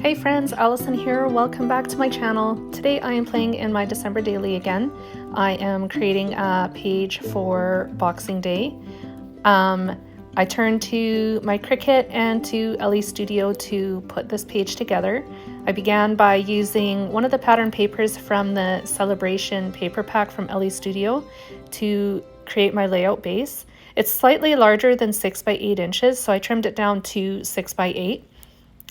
Hey friends, Allison here. Welcome back to my channel. Today I am playing in my December daily again. I am creating a page for Boxing Day. I turned to my Cricut and to Elle Studio to put this page together. I began by using one of the pattern papers from the Celebration paper pack from Elle Studio to create my layout base. It's slightly larger than 6 by 8 inches, so I trimmed it down to 6 by 8.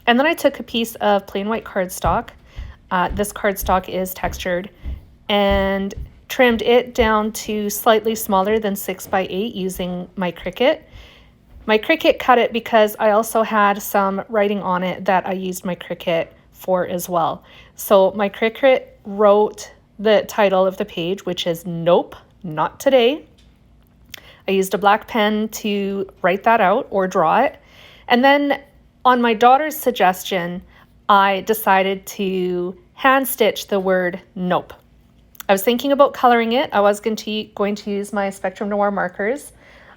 And then I took a piece of plain white cardstock. This cardstock is textured, and trimmed it down to slightly smaller than 6 by 8 using my Cricut. My Cricut cut it because I also had some writing on it that I used my Cricut for as well. So my Cricut wrote the title of the page, which is Nope, Not Today. I used a black pen to write that out or draw it. And then on my daughter's suggestion, I decided to hand stitch the word nope. I was thinking about coloring it. I was going to use my Spectrum Noir markers,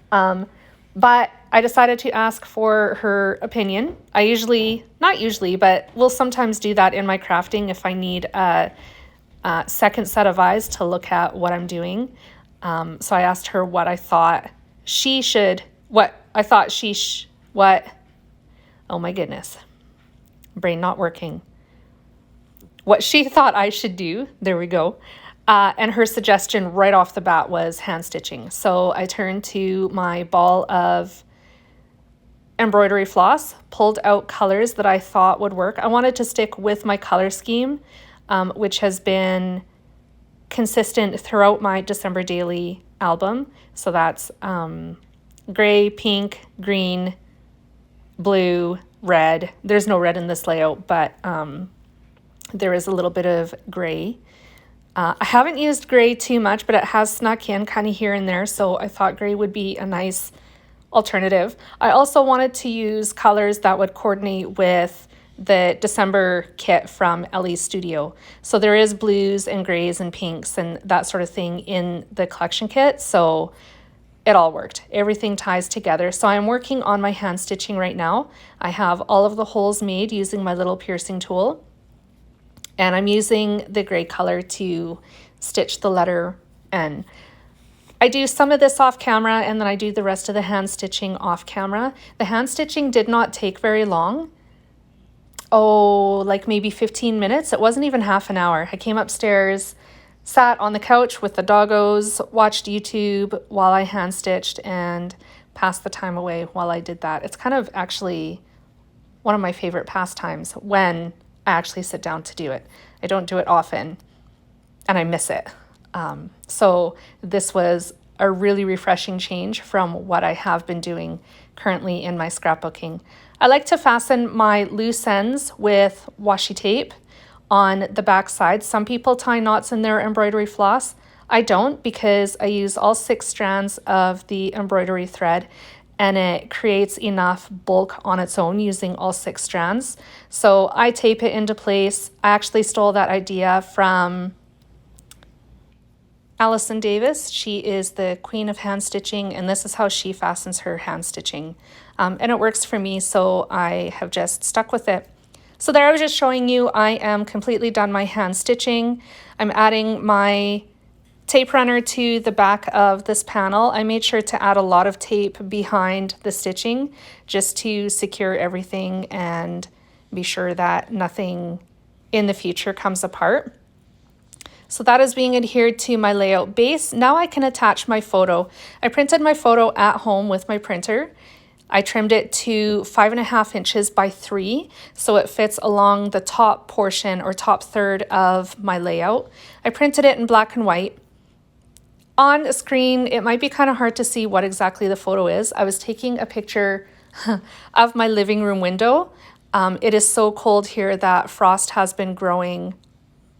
but I decided to ask for her opinion. Not usually, but will sometimes do that in my crafting if I need a second set of eyes to look at what I'm doing. So I asked her what I thought oh my goodness, brain not working. What she thought I should do, there we go. And her suggestion right off the bat was hand stitching. So I turned to my ball of embroidery floss, pulled out colors that I thought would work. I wanted to stick with my color scheme, which has been consistent throughout my December daily album. So that's gray, pink, green, blue, red. There's no red in this layout, but there is a little bit of gray. I haven't used gray too much, but it has snuck in kind of here and there, so I thought gray would be a nice alternative. I also wanted to use colors that would coordinate with the December kit from Elle Studio. So there is blues and grays and pinks and that sort of thing in the collection kit, so it all worked. Everything ties together. So I'm working on my hand stitching right now. I have all of the holes made using my little piercing tool. And I'm using the gray color to stitch the letter N. I do some of this off camera and then I do the rest of the hand stitching off camera. The hand stitching did not take very long. Like maybe 15 minutes. It wasn't even half an hour. I came upstairs, sat on the couch with the doggos, watched YouTube while I hand stitched and passed the time away while I did that. It's kind of actually one of my favorite pastimes when I actually sit down to do it. I don't do it often and I miss it. So this was a really refreshing change from what I have been doing currently in my scrapbooking. I like to fasten my loose ends with washi tape on the back side. Some people tie knots in their embroidery floss. I don't, because I use all 6 strands of the embroidery thread and it creates enough bulk on its own using all 6 strands. So I tape it into place. I actually stole that idea from Allison Davis. She is the queen of hand stitching, and this is how she fastens her hand stitching. And it works for me, so I have just stuck with it. So there I was just showing you I am completely done my hand stitching. I'm adding my tape runner to the back of this panel. I made sure to add a lot of tape behind the stitching just to secure everything and be sure that nothing in the future comes apart. So that is being adhered to my layout base. Now I can attach my photo. I printed my photo at home with my printer. I trimmed it to 5.5 inches by 3, so it fits along the top portion or top third of my layout. I printed it in black and white. On a screen, it might be kind of hard to see what exactly the photo is. I was taking a picture of my living room window. It is so cold here that frost has been growing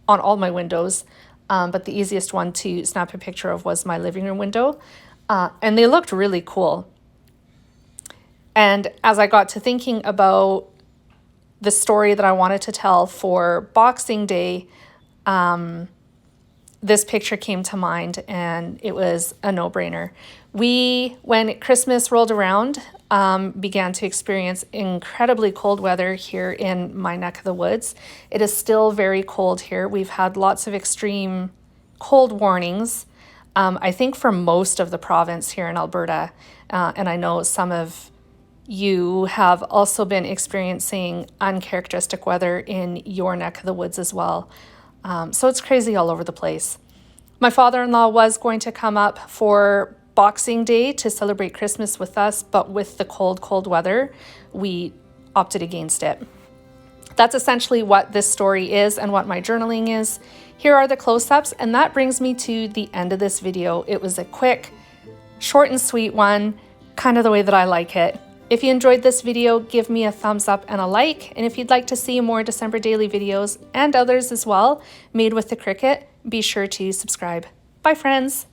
on all my windows, but the easiest one to snap a picture of was my living room window, and they looked really cool. And as I got to thinking about the story that I wanted to tell for Boxing Day, this picture came to mind and it was a no-brainer. When Christmas rolled around, began to experience incredibly cold weather here in my neck of the woods. It is still very cold here. We've had lots of extreme cold warnings, I think for most of the province here in Alberta. And I know some of you have also been experiencing uncharacteristic weather in your neck of the woods as well. So it's crazy all over the place. My father-in-law was going to come up for Boxing Day to celebrate Christmas with us, but with the cold weather, we opted against it. That's essentially what this story is and what my journaling is. Here are the close-ups, and that brings me to the end of this video. It was a quick, short and sweet one, kind of the way that I like it. If you enjoyed this video, give me a thumbs up and a like. And if you'd like to see more December daily videos and others as well, made with the Cricut, be sure to subscribe. Bye, friends.